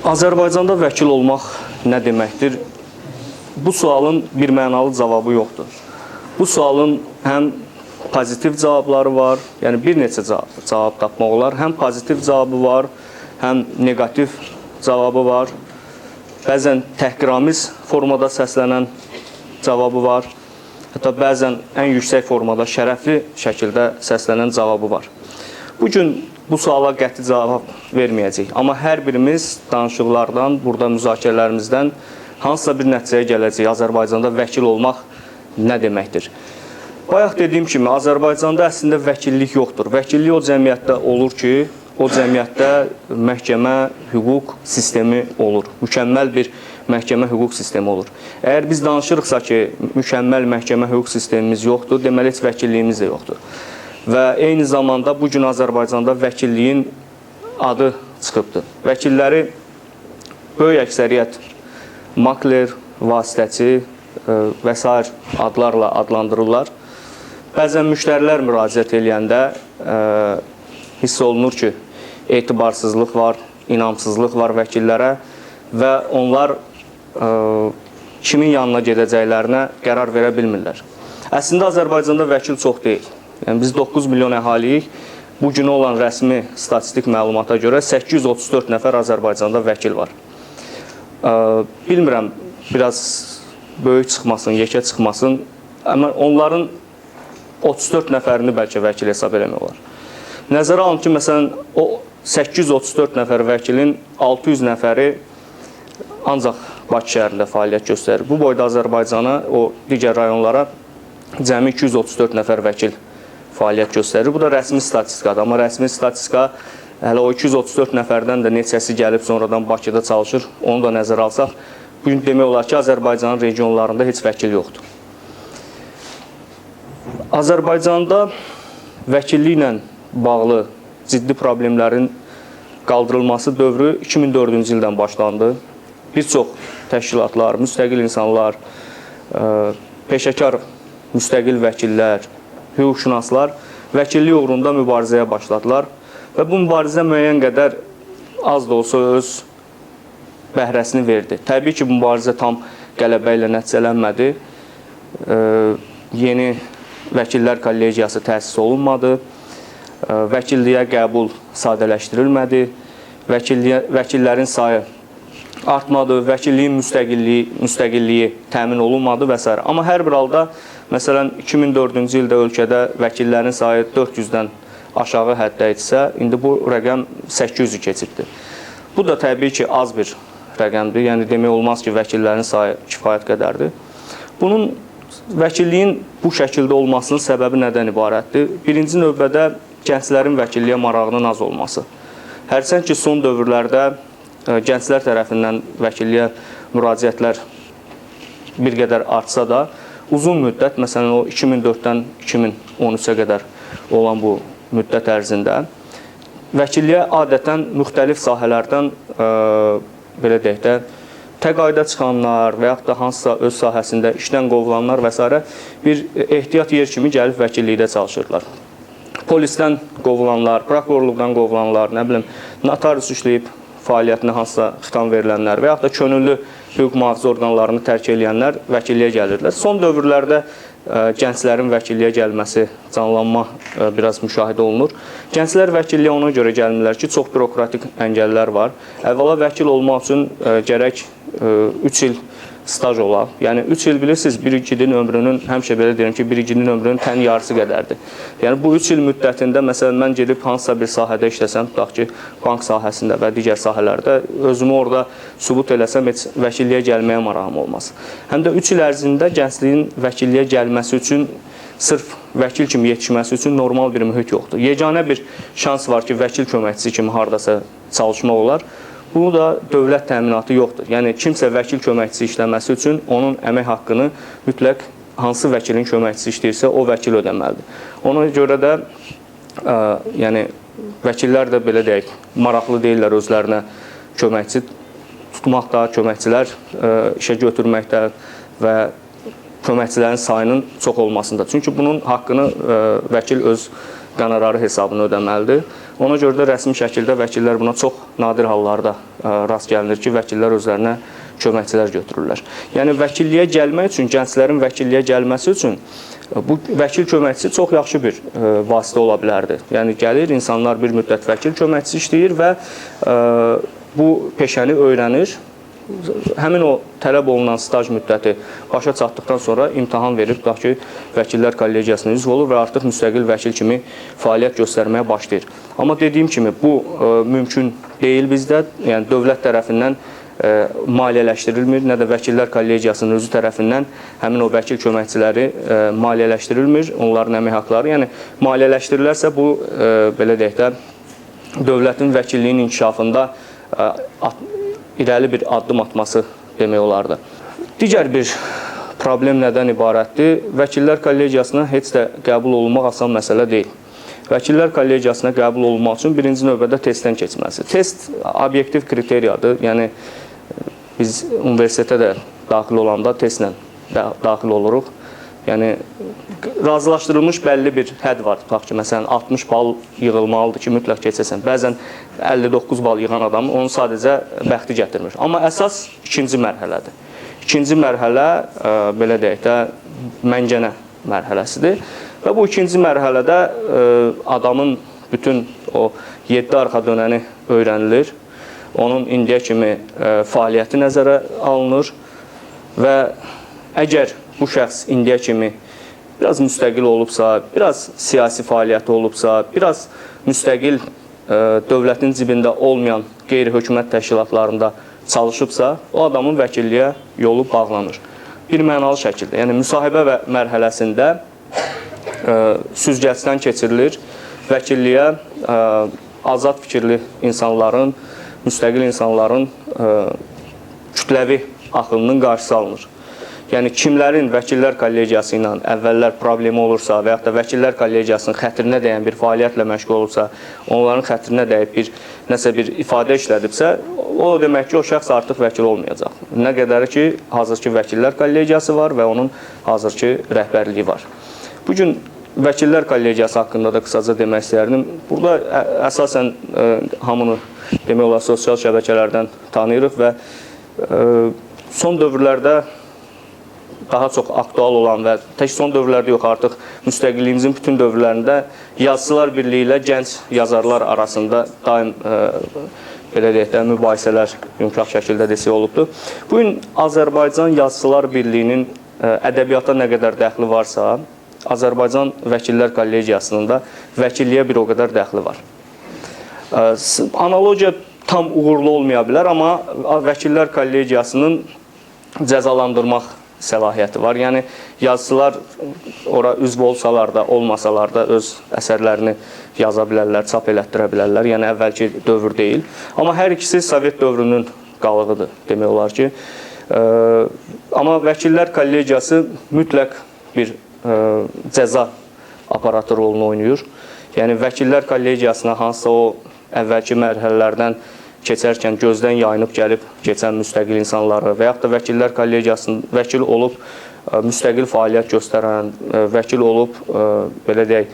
Azərbaycanda vəkil olmaq nə deməkdir? Bu sualın bir mənalı cavabı yoxdur. Bu sualın həm pozitiv cavabları var, yəni bir neçə cavab tapmaq olar. Həm pozitiv cavabı var, həm negativ cavabı var. Bəzən təhqiramiz formada səslənən cavabı var. Hətta bəzən ən yüksək formada şərəfli şəkildə səslənən cavabı var. Bugün bu suala qəti cavab verməyəcəyik. Amma hər birimiz danışıqlardan, burada müzakirələrimizdən hansısa bir nəticəyə gələcək. Azərbaycanda vəkil olmaq nə deməkdir? Bayaq dediyim kimi, Azərbaycanda əslində vəkillik yoxdur. Vəkillik o cəmiyyətdə olur ki, o cəmiyyətdə məhkəmə, hüquq sistemi olur. Mükəmməl bir məhkəmə, hüquq sistemi olur. Əgər biz danışırıqsa ki, mükəmməl məhkəmə, hüquq sistemimiz yoxdur, deməli heç vəkilliyimiz də yoxdur. Və eyni zamanda bugün Azərbaycanda vəkilliyin adı çıxıbdır. Vəkilləri böyük əksəriyyət makler, vasitəçi və s. adlarla adlandırırlar. Bəzən müştərilər müraciət edəndə hiss olunur ki, etibarsızlıq var, inamsızlıq var vəkillərə və onlar kimin yanına gedəcəklərinə qərar verə bilmirlər. Əslində Azərbaycanda vəkil çox deyil. Yəni, biz 9 milyon əhaliyik. Bugün olan rəsmi statistik məlumata görə 834 nəfər Azərbaycanda vəkil var. Bilmirəm, biraz böyük çıxmasın, yekə çıxmasın. Amma onların 34 nəfərini bəlkə vəkil hesab eləmək olar. Nəzərə alın ki, məsələn, o 834 nəfər vəkilin 600 nəfəri ancaq Bakı şəhərində fəaliyyət göstərir. Bu boyda Azərbaycana, o digər rayonlara cəmi 234 nəfər vəkil fəaliyyət göstərir. Bu da rəsmi statistikadır. Amma rəsmi statistika hələ o 234 nəfərdən də neçəsi gəlib sonradan Bakıda çalışır. Onu da nəzərə alsaq, bugün demək olar ki, Azərbaycanın regionlarında heç vəkil yoxdur. Azərbaycanda vəkilliklə bağlı ciddi problemlərin qaldırılması dövrü 2004-cü ildən başlandı. Bir çox təşkilatlar, müstəqil insanlar, peşəkar müstəqil vəkillər, hüquqşünaslar vəkillik uğrunda mübarizəyə başladılar və bu mübarizə müəyyən qədər az da olsa öz bəhrəsini verdi. Təbii ki, bu mübarizə tam qələbə ilə nəticələnmədi. Yeni vəkillər kollegiyası təsis olunmadı, vəkilliyə qəbul sadələşdirilmədi, vəkillərin sayı artmadı, vəkilliyin müstəqilliyi təmin olunmadı və s. Amma hər bir halda, məsələn, 2004-cü ildə ölkədə vəkillərin sayı 400-dən aşağı həddə etsə, indi bu rəqəm 800-ü keçibdir. Bu da təbii ki, az bir rəqəmdir. Yəni, demək olmaz ki, vəkillərin sayı kifayət qədərdir. Bunun vəkilliyin bu şəkildə olmasının səbəbi nədən ibarətdir? Birinci növbədə gənclərin vəkilliyə marağının az olması. Hərçənd ki, son dövrlərdə gənclər tərəfindən vəkilliyə müraciətlər bir qədər artsa da, uzun müddət, məsələn, o 2004-dən 2013-ə qədər olan bu müddət ərzində vəkilliyə adətən müxtəlif sahələrdən, belə deyək də, təqaüdə çıxanlar və yaxud da hansısa öz sahəsində işdən qovulanlar və s. bir ehtiyat yer kimi gəlib vəkillikdə çalışırlar. Polisdən qovulanlar, prokurorluqdan qovulanlar, nə bilim, notarius işləyib fəaliyyətinə hansısa xitam verilənlər və yaxud da könüllü hüquq mühafizə orqanlarını tərk edənlər vəkilliyə gəlirlər. Son dövrlərdə gənclərin vəkilliyə gəlməsi, canlanma biraz müşahidə olunur. Gənclər vəkilliyə ona görə gəlmirlər ki, çox bürokratik əngəllər var. Əvvəla vəkil olmaq üçün gərək 3 il staj ola. Yəni 3 il bilirsiniz, bir igidin ömrünün, həmişə belə deyirəm ki, bir igidin ömrünün tən yarısı qədərdir. Yəni bu 3 il müddətində, məsələn, mən gedib hansısa bir sahədə işləsəm, tutaq ki, bank sahəsində və digər sahələrdə özümü orada sübut eləsəm, heç vəkilliyə gəlməyə marağım olmaz. Həm də 3 il ərzində gəncliyin vəkilliyə gəlməsi üçün, sırf vəkil kimi yetişməsi üçün normal bir mühit yoxdur. Yeganə bir şans var ki, vəkil köməkçisi kimi haradasa çalışmaq olar. Bunu da dövlət təminatı yoxdur. Yəni, kimsə vəkil köməkçisi işləməsi üçün onun əmək haqqını mütləq hansı vəkilin köməkçisi işləyirsə, o vəkil ödəməlidir. Ona görə də yəni, vəkillər də belə deyək, maraqlı deyirlər özlərinə köməkçi tutmaqda, köməkçilər işə götürməkdə və köməkçilərin sayının çox olmasında. Çünki bunun haqqını vəkil öz qonorarı hesabına ödəməlidir. Ona görə də rəsmi şəkildə vəkillər buna çox nadir hallarda rast gəlinir ki, vəkillər özlərinə köməkçilər götürürlər. Yəni vəkilliyə gəlmək üçün, gənclərin vəkilliyə gəlməsi üçün bu vəkil köməkçisi çox yaxşı bir vasitə ola bilərdi. Yəni gəlir, insanlar bir müddət vəkil köməkçisi işləyir və bu peşəni öyrənir. Həmin o tələb olunan staj müddəti başa çatdıqdan sonra imtahan verib, tutaq ki, Vəkillər Kollegiyasına üzv olur və artıq müstəqil vəkil kimi fəaliyyət göstərməyə başlayır. Amma dediyim kimi, bu mümkün deyil bizdə, yəni dövlət tərəfindən maliyyələşdirilmir, nə də Vəkillər Kollegiyasının özü tərəfindən həmin o vəkil köməkçiləri maliyyələşdirilmir, onların əmək haqları. Yəni, maliyyələşdirilərsə bu, belə deyək də, dövlətin vəkilliyin inkişafında irəli bir addım atması demək olardı. Digər bir problem nədən ibarətdir? Vəkillər Kollegiyasına heç də qəbul olunmaq asan məsələ deyil. Vəkillər Kollegiyasına qəbul olunmaq üçün birinci növbədə testdən keçməlidir. Test obyektiv kriteriyadır. Yəni, biz universitetə də daxil olanda testlə daxil oluruq. Yəni, razılaşdırılmış bəlli bir hədd var. Tutaq ki, məsələn, 60 bal yığılmalıdır ki, mütləq keçəsən. Bəzən 59 bal yığan adam onu sadəcə bəxti gətirmir. Amma əsas ikinci mərhələdir. İkinci mərhələ, belə deyək də, məncənə mərhələsidir. Və bu ikinci mərhələdə adamın bütün o 7 arxa dönəni öyrənilir. Onun indiyə kimi fəaliyyəti nəzərə alınır və əgər bu şəxs indiyə kimi biraz müstəqil olubsa, biraz siyasi fəaliyyəti olubsa, biraz müstəqil dövlətin cibində olmayan qeyri-hökumət təşkilatlarında çalışıbsa, o adamın vəkilliyə yolu bağlanır. Bir mənalı şəkildə, yəni müsahibə mərhələsində süzgəcdən keçirilir, vəkilliyə azad fikirli insanların, müstəqil insanların kütləvi axınının qarşısı alınır. Yəni, kimlərin Vəkillər Kollegiyası ilə əvvəllər problemi olursa və yaxud da Vəkillər Kollegiyasının xətrinə dəyən bir fəaliyyətlə məşğul olursa, onların xətrinə dəyib nəsə bir ifadə işlədibsə, o demək ki, o şəxs artıq vəkil olmayacaq. Nə qədər ki, hazırki Vəkillər Kollegiyası var və onun hazırki rəhbərliyi var. Bugün Vəkillər Kollegiyası haqqında da qısaca demək istəyərdim. Burada əsasən hamını demək olar sosial şəbəkələrdən tanıyırıq və son dövrlərdə daha çox aktual olan və tək son dövrlərdə yox, artıq müstəqilliyimizin bütün dövrlərində Yazıçılar Birliyi ilə gənc yazarlar arasında daim belə deyək də, mübahisələr yumşaq şəkildə desək olubdur. Bugün Azərbaycan Yazıçılar Birliyinin ədəbiyyata nə qədər dəxli varsa, Azərbaycan Vəkillər Kollegiyasının da vəkilliyə bir o qədər dəxli var. Analogiya tam uğurlu olmaya bilər, amma Vəkillər Kollegiyasının cəzalandırmaq səlahiyyəti var. Yəni, yazıçılar ora üzv olsalar da, olmasalar da öz əsərlərini yaza bilərlər, çap elətdirə bilərlər. Yəni, əvvəlki dövr deyil. Amma hər ikisi Sovet dövrünün qalığıdır, demək olar ki. Amma Vəkillər Kollegiyası mütləq bir cəza aparatı rolunu oynayır. Yəni, Vəkillər Kollegiyasına hansısa o əvvəlki mərhələlərdən keçərkən gözdən yayınıb gəlib keçən müstəqil insanları və yaxud da Vəkillər Kollegiyasının vəkil olub müstəqil fəaliyyət göstərən, vəkil olub, belə deyək,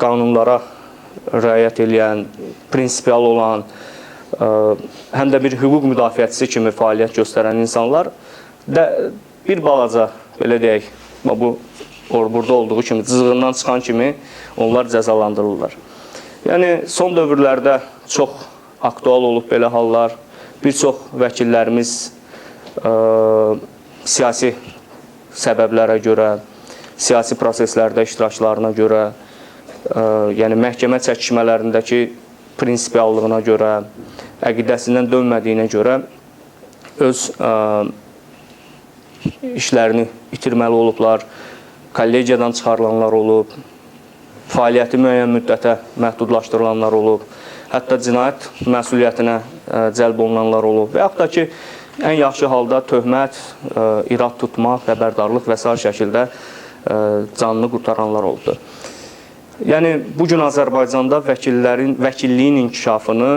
qanunlara riayət edən, prinsipial olan, həm də bir hüquq müdafiəçisi kimi fəaliyyət göstərən insanlar bir balaca, belə deyək, bu burada olduğu kimi, cızığından çıxan kimi onlar cəzalandırılırlar. Yəni, son dövrlərdə çox aktual olub belə hallar. Bir çox vəkillərimiz siyasi səbəblərə görə, siyasi proseslərdə iştiraklarına görə, yəni məhkəmə çəkişmələrindəki prinsipiallığına görə, əqidəsindən dönmədiyinə görə öz işlərini itirməli olublar, kollegiyadan çıxarılanlar olub, fəaliyyəti müəyyən müddətə məhdudlaşdırılanlar olub, hətta cinayət məsuliyyətinə cəlb olunanlar olub və yaxud da ki, ən yaxşı halda töhmət, irad tutmaq, xəbərdarlıq və s. şəkildə canını qurtaranlar oldu. Yəni, bugün Azərbaycanda vəkilliyin inkişafını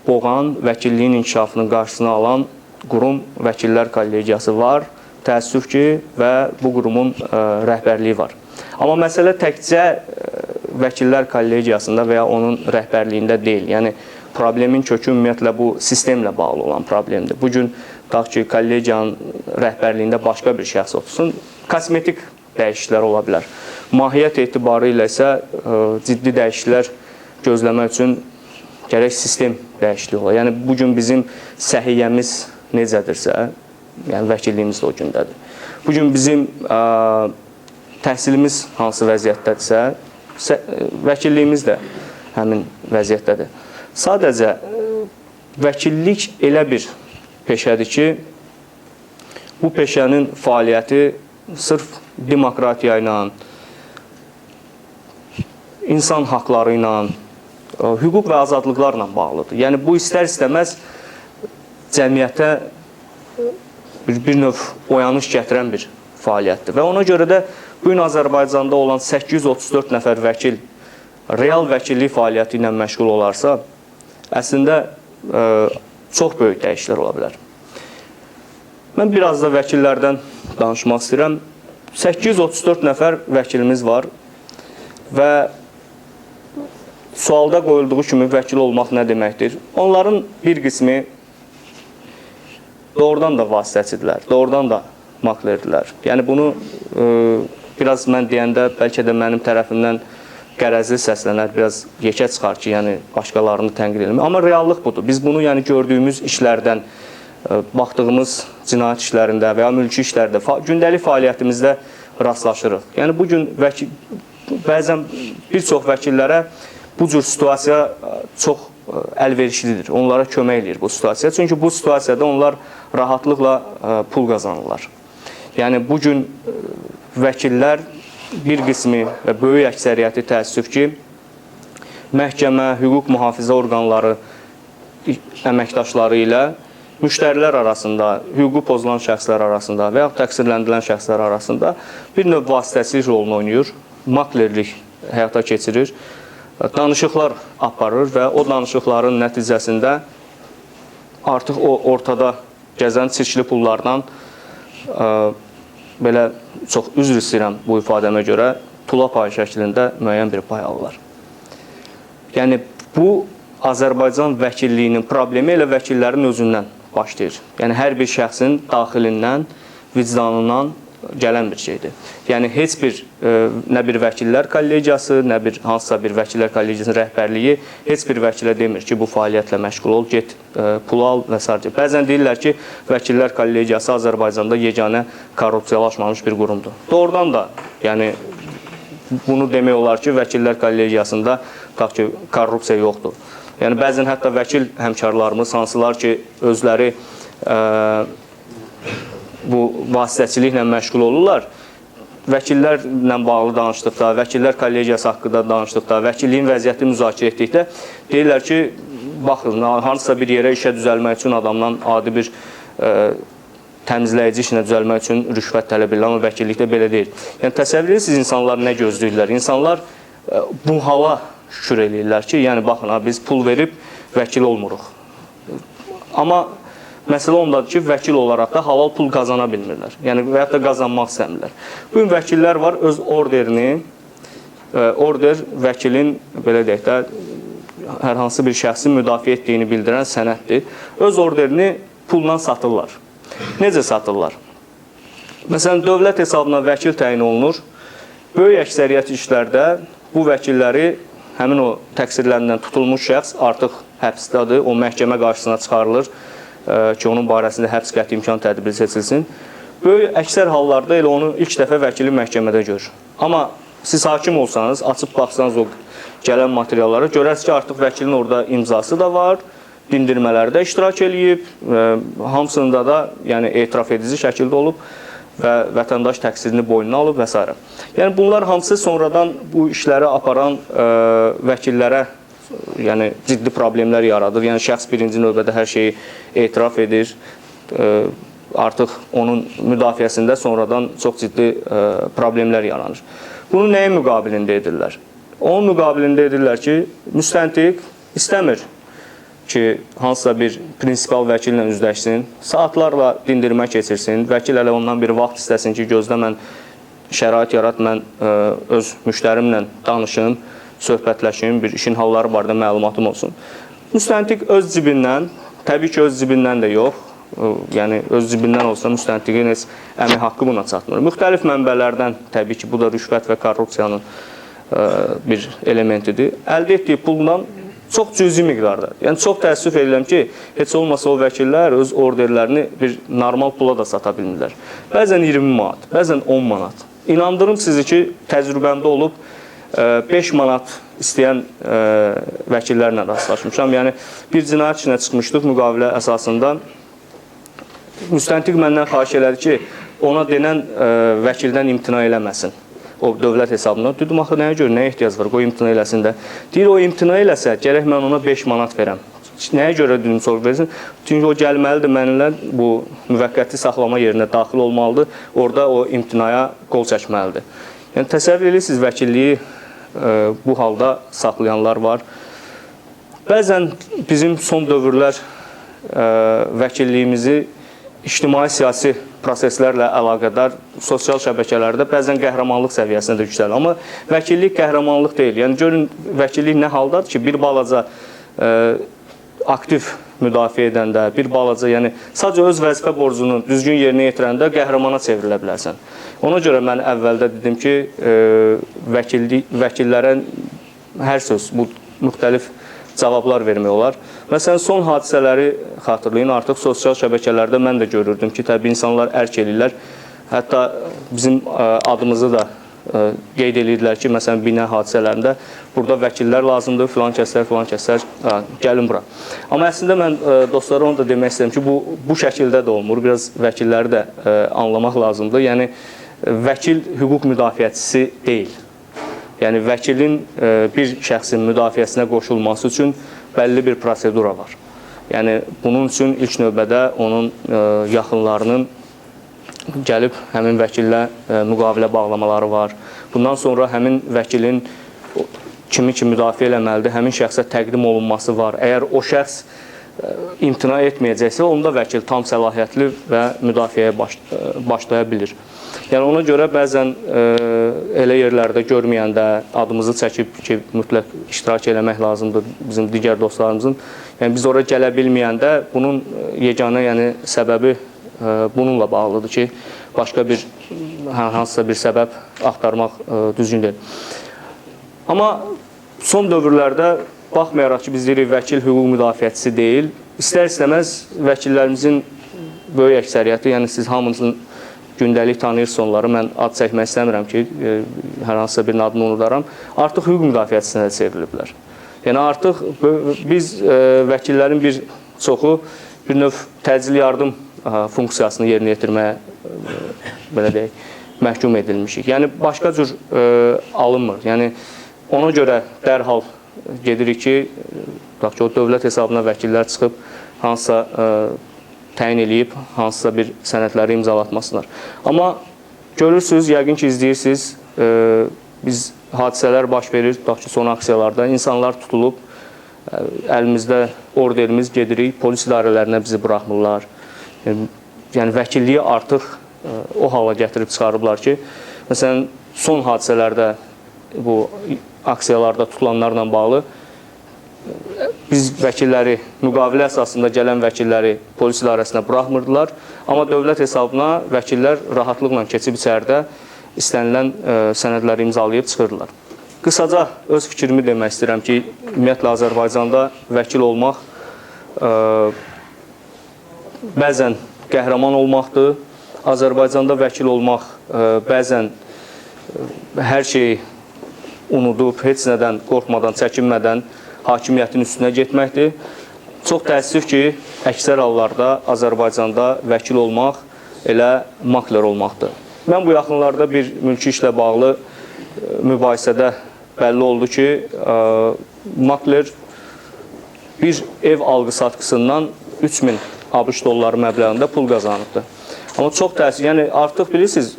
boğan, vəkilliyin inkişafının qarşısını alan qurum Vəkillər Kollegiyası var, təəssüf ki, və bu qurumun rəhbərliyi var. Amma məsələ təkcə vəkillər kollegiyasında və ya onun rəhbərliyində deyil. Yəni problemin kökü ümumiyyətlə bu sistemlə bağlı olan problemdir. Bu gün tutaq ki, kollegiyanın rəhbərliyində başqa bir şəxs otursun, kosmetik dəyişikliklər ola bilər. Mahiyyət etibarı ilə isə ciddi dəyişikliklər gözləmək üçün gərək sistem dəyişikliyi ola. Yəni bu gün bizim səhiyyəmiz necədirsə, yəni vəkilliyimiz də o gündədir. Bu gün bizim təhsilimiz hansı vəziyyətdədirsə, vəkilliyimiz də həmin vəziyyətdədir. Sadəcə vəkillik elə bir peşədir ki, bu peşənin fəaliyyəti sırf demokratiya ilə, insan haqları ilə, hüquq və azadlıqlarla bağlıdır. Yəni bu istər-istəməz cəmiyyətə bir növ oyanış gətirən bir fəaliyyətdir. Və ona görə də bu gün Azərbaycanda olan 834 nəfər vəkil real vəkillik fəaliyyəti ilə məşğul olarsa, əslində çox böyük dəyişikliklər ola bilər. Mən biraz da vəkillərdən danışmaq istəyirəm. 834 nəfər vəkilimiz var və sualda qoyulduğu kimi vəkil olmaq nə deməkdir? Onların bir qismi doğrudan da vasitəçidirlər, doğrudan da maklerdirlər. Yəni bunu biraz mən deyəndə bəlkə də mənim tərəfimdən qərəzli səslənər, biraz yekə çıxar ki, yəni başqalarını tənqid edilmir. Amma reallıq budur. Biz bunu yəni gördüyümüz işlərdən, baxdığımız cinayət işlərində və ya mülki işlərdə, gündəlik fəaliyyətimizdə rastlaşırıq. Yəni bugün bəzən bir çox vəkillərə bu cür situasiya çox əlverişlidir. Onlara kömək edir bu situasiya. Çünki bu situasiyada onlar rahatlıqla pul qazanırlar. Yəni bugün vəkillər bir qismi və böyük əksəriyyəti təəssüf ki, məhkəmə, hüquq mühafizə orqanları əməkdaşları ilə müştərilər arasında, hüququ pozulan şəxslər arasında və ya təqsirləndirilən şəxslər arasında bir növ vasitəçilik rolunu oynayır, maklerlik həyata keçirir, danışıqlar aparır və o danışıqların nəticəsində artıq o ortada gəzən çirkli pullardan belə çox üzr istəyirəm bu ifadəmə görə pula pay şəklində müəyyən bir pay alırlar. Yəni bu Azərbaycan vəkilliyinin problemi elə vəkillərin özündən başlayır. Yəni hər bir şəxsin daxilindən, vicdanından gələn bir şeydir. Yəni heç bir nə bir vəkillər kollegiyası, nə bir hansısa bir vəkillər kollegiyasının rəhbərliyi heç bir vəkilə demir ki, bu fəaliyyətlə məşğul ol, get pul al və s. Bəzən deyirlər ki, vəkillər kollegiyası Azərbaycanda yeganə korrupsiyalaşmamış bir qurumdur. Doğrudan da, yəni bunu demək olar ki, vəkillər kollegiyasında tutaq ki, korrupsiya yoxdur. Yəni bəzən hətta vəkil həmkarlarımız hansılar ki, özləri bu vasitəçiliklə məşğul olurlar. Vəkillərlə bağlı danışdıqda, vəkillər kollegiyası haqqında danışdıqda, vəkilliyin vəziyyəti müzakirə etdikdə deyirlər ki, baxın, hansısa bir yerə işə düzəlmək üçün adamdan adi bir təmizləyici işinə düzəlmək üçün rüşvət tələb edirlər, amma vəkillikdə belə deyil. Yəni təsəvvür edirsiniz, insanlar nə gözləyirlər? İnsanlar bu hala şükür edirlər ki, yəni baxın, biz pul verib vəkil olmuruq. Amma məsələ ondadır ki, vəkil olaraq da halal pul qazana bilmirlər. Yəni, və yaxud da qazanmaq istəmirlər. Bugün vəkillər var, öz orderini, order vəkilin, belə deyək də, hər hansı bir şəxsin müdafiə etdiyini bildirən sənəddir. Öz orderini pulla satırlar. Necə satırlar? Məsələn, dövlət hesabına vəkil təyin olunur. Böyük əksəriyyət işlərdə bu vəkilləri həmin o təqsirlərindən tutulmuş şəxs artıq həbsdədir, o məhkəmə qarşısına çıxarılır ki, onun barəsində həbs qəti imkan tədbiri seçilsin. Böyük əksər hallarda elə onu ilk dəfə vəkili məhkəmədə görür. Amma siz hakim olsanız, açıb baxsanız o gələn materiallara, görərsiniz ki, artıq vəkilin orada imzası da var, dindirmələrdə iştirak eləyib, hamısında da yəni, etiraf edici şəkildə olub və vətəndaş təqsirini boynuna alıb və s. Yəni, bunlar hamısı sonradan bu işləri aparan vəkillərə yəni ciddi problemlər yaradır. Yəni şəxs birinci növbədə hər şeyi etiraf edir. Artıq onun müdafiəsində sonradan çox ciddi problemlər yaranır. Bunu nəyin müqabilində edirlər? Onun müqabilində edirlər ki, müstəntiq istəmir ki, hansısa bir prinsipal vəkillə üzləşsin, saatlarla dindirmə keçirsin, vəkil hələ ondan bir vaxt istəsin ki, gözlə mən şərait yarat, mən öz müştərimlə danışım söhbətləşim, bir işin halları barədə məlumatım olsun. Müstəntiq öz cibindən, təbii ki, öz cibindən də yox, yəni öz cibindən olsa müstəntiqin heç əmək haqqı buna çatmır. Müxtəlif mənbələrdən, təbii ki, bu da rüşvət və korrupsiyanın bir elementidir. Əldə etdiyi puldan çox cüzi miqdarda. Yəni çox təəssüf edirəm ki, heç olmasa o vəkillər öz orderlərini bir normal pula da sata bilmirlər. Bəzən 20 manat, bəzən 10 manat. İnandırım sizi ki, təcrübəmdə olub 5 manat istəyən vəkillərlə rastlaşmışam. Yəni bir cinayət işinə çıxmışdıq müqavilə əsasında. Müstəntiq məndən xahiş elədi ki, ona denən vəkildən imtina eləməsin. O dövlət hesabından. Dedim, axı nəyə görə, nəyə ehtiyac var, qoy imtina eləsin də. Deyir, o imtina eləsə, gərək mən ona 5 manat verəm. Nəyə görə dedim, sorğu versin? Çünki o gəlməlidir mənimlə bu müvəqqəti saxlama yerinə daxil olmalıdır. Orada o imtinaya qol çəkməlidir. Yəni təsəvvür edirsiniz, vəkilliyi bu halda saxlayanlar var. Bəzən bizim son dövrlər vəkilliyimizi ictimai-siyasi proseslərlə əlaqədar sosial şəbəkələrdə bəzən qəhrəmanlıq səviyyəsinə də yüksəlir. Amma vəkillik qəhrəmanlıq deyil. Yəni görün, vəkillik nə haldadır ki, bir balaca aktiv müdafiə edəndə, bir balaca, yəni sadəcə öz vəzifə borcunu düzgün yerinə yetirəndə qəhrəmana çevrilə bilərsən. Ona görə mən əvvəldə dedim ki, vəkillərə hər söz, bu müxtəlif cavablar vermək olar. Məsələn, son hadisələri xatırlayın, artıq sosial şəbəkələrdə mən də görürdüm ki, təbii insanlar ərk edirlər. Hətta bizim adımızı da qeyd edirdilər ki, məsələn, bina hadisələrində burada vəkillər lazımdır, filan kəslər, gəlin bura. Amma əslində mən dostlara onu da demək istəyirəm ki, bu şəkildə də olmur, biraz vəkilləri də anlamaq lazımdır. Yəni, vəkil hüquq müdafiəçisi deyil. Yəni, vəkilin bir şəxsin müdafiəsinə qoşulması üçün bəlli bir prosedura var. Yəni, bunun üçün ilk növbədə onun yaxınlarının gəlib həmin vəkillə müqavilə bağlamaları var. Bundan sonra həmin vəkilin kimi ki müdafiə eləməlidir, həmin şəxsə təqdim olunması var. Əgər o şəxs imtina etməyəcəksə, onda vəkil tam səlahiyyətli və müdafiəyə başlaya bilir. Yəni ona görə bəzən elə yerlərdə görməyəndə adımızı çəkib ki, mütləq iştirak eləmək lazımdır bizim digər dostlarımızın. Yəni biz ora gələ bilməyəndə bunun yeganə səbəbi bununla bağlıdır ki, başqa bir hansısa bir səbəb axtarmaq düzgün deyil. Amma son dövrlərdə baxmayaraq ki, biz deyirik vəkil hüquq müdafiəçisi deyil, istər-istəməz vəkillərimizin böyük əksəriyyəti, yəni siz hamınızın gündəlik tanıyırsınız onları, mən ad çəkmək istəmirəm ki, hər hansısa birinin adını unudaram, artıq hüquq müdafiəçisinə də çevriliblər. Yəni artıq biz vəkillərin bir çoxu bir növ təcili yardım funksiyasını yerinə yetirməyə belə deyək, məhkum edilmişik. Yəni başqa cür alınmır. Yəni ona görə dərhal gedirik ki, o dövlət hesabına vəkillər çıxıb hansısa təyin eləyib, hansısa bir sənədləri imzalatmasınlar. Amma görürsünüz, yəqin ki, izləyirsiniz, biz hadisələr baş verir, son aksiyalarda insanlar tutulub, əlimizdə orderimiz gedirik, polis idarələrinə bizi buraxmırlar. Yəni vəkilliyi artıq o hala gətirib çıxarıblar ki, məsələn, son hadisələrdə bu aksiyalarda tutulanlarla bağlı biz vəkilləri, müqavilə əsasında gələn vəkilləri polis idarəsinə buraxmırdılar. Amma dövlət hesabına vəkillər rahatlıqla keçib içəridə istənilən sənədləri imzalayıb çıxırdılar. Qısaca öz fikrimi demək istəyirəm ki, ümumiyyətlə Azərbaycanda vəkil olmaq bəzən qəhrəman olmaqdır. Azərbaycanda vəkil olmaq bəzən hər şeyi unudub, heç nədən qorxmadan, çəkinmədən hakimiyyətin üstünə getməkdir. Çox təəssüf ki, əksər hallarda Azərbaycanda vəkil olmaq elə makler olmaqdır. Mən bu yaxınlarda bir mülki işlə bağlı mübahisədə bəlli oldu ki, makler bir ev alqı-satqısından 3000 ABŞ dolları məbləğində pul qazanıbdır. Amma çox təəssüf, yəni artıq bilirsiniz,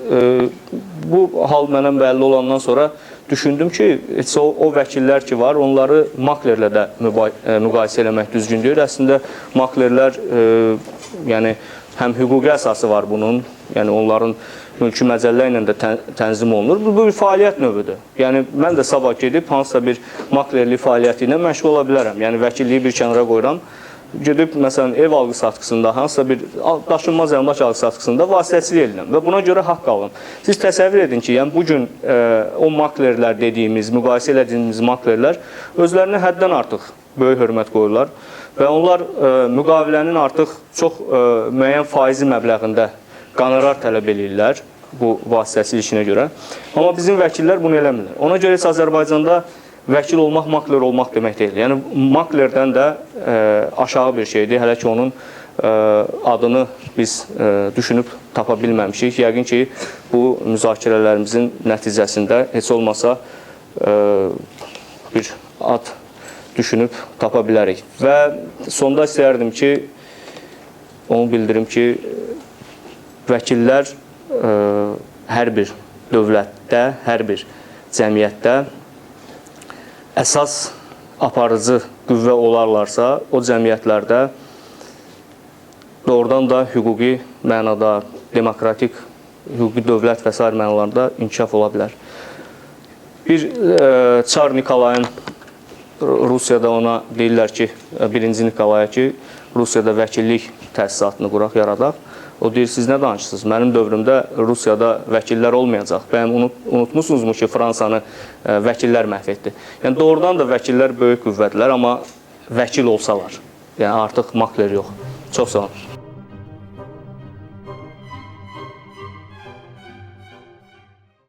bu hal mənə bəlli olandan sonra düşündüm ki, o vəkillər ki var, onları maklerlə də müqayisə eləmək düzgün deyil. Əslində, maklerlər həm hüquqi əsası var bunun, yəni onların mülki məcəllə ilə də tənzim olunur. Bu bir fəaliyyət növüdür. Yəni mən də sabah gedib hansısa bir maklerlik fəaliyyəti ilə məşğul ola bilərəm. Yəni vəkilliyi bir kənara qoyuram. Gedib məsələn ev alqı-satqısında, hansısa bir daşınmaz əmlak alqı-satqısında vasitəçilik edirəm və buna görə haqq alım. Siz təsəvvür edin ki, yəni bu gün o maklerlər dediyimiz, müqayisə edəcəyimiz maklerlər özlərinə həddən artıq böyük hörmət qoyurlar və onlar müqavilənin artıq çox müəyyən faizi məbləğində qonorar tələb edirlər bu vasitəçilik işinə görə. Amma bizim vəkillər bunu eləmirlər. Ona görə heç Azərbaycanda vəkil olmaq, makler olmaq demək deyil. Yəni, maklerdən də aşağı bir şeydir. Hələ ki, onun adını biz düşünüb tapa bilməmişik. Yəqin ki, bu müzakirələrimizin nəticəsində heç olmasa bir ad düşünüb tapa bilərik. Və sonda istəyərdim ki, onu bildirim ki, vəkillər hər bir dövlətdə, hər bir cəmiyyətdə əsas aparıcı qüvvə olarlarsa, o cəmiyyətlərdə doğrudan da hüquqi mənada, demokratik, hüquqi dövlət və s. mənalarında inkişaf ola bilər. Bir Çar Nikolayın Rusiyada ona deyirlər ki, 1-ci Nikolaya ki, Rusiyada vəkillik təsisatını quraq, yaradaq. O deyir, siz nə danışırsınız? Mənim dövrümdə Rusiyada vəkillər olmayacaq. Bəyəm unutmuşsunuzmu ki, Fransanı vəkillər məhv etdi? Yəni, doğrudan da vəkillər böyük qüvvədirlər, amma vəkil olsalar, yəni artıq makler yox. Çox sağ olun.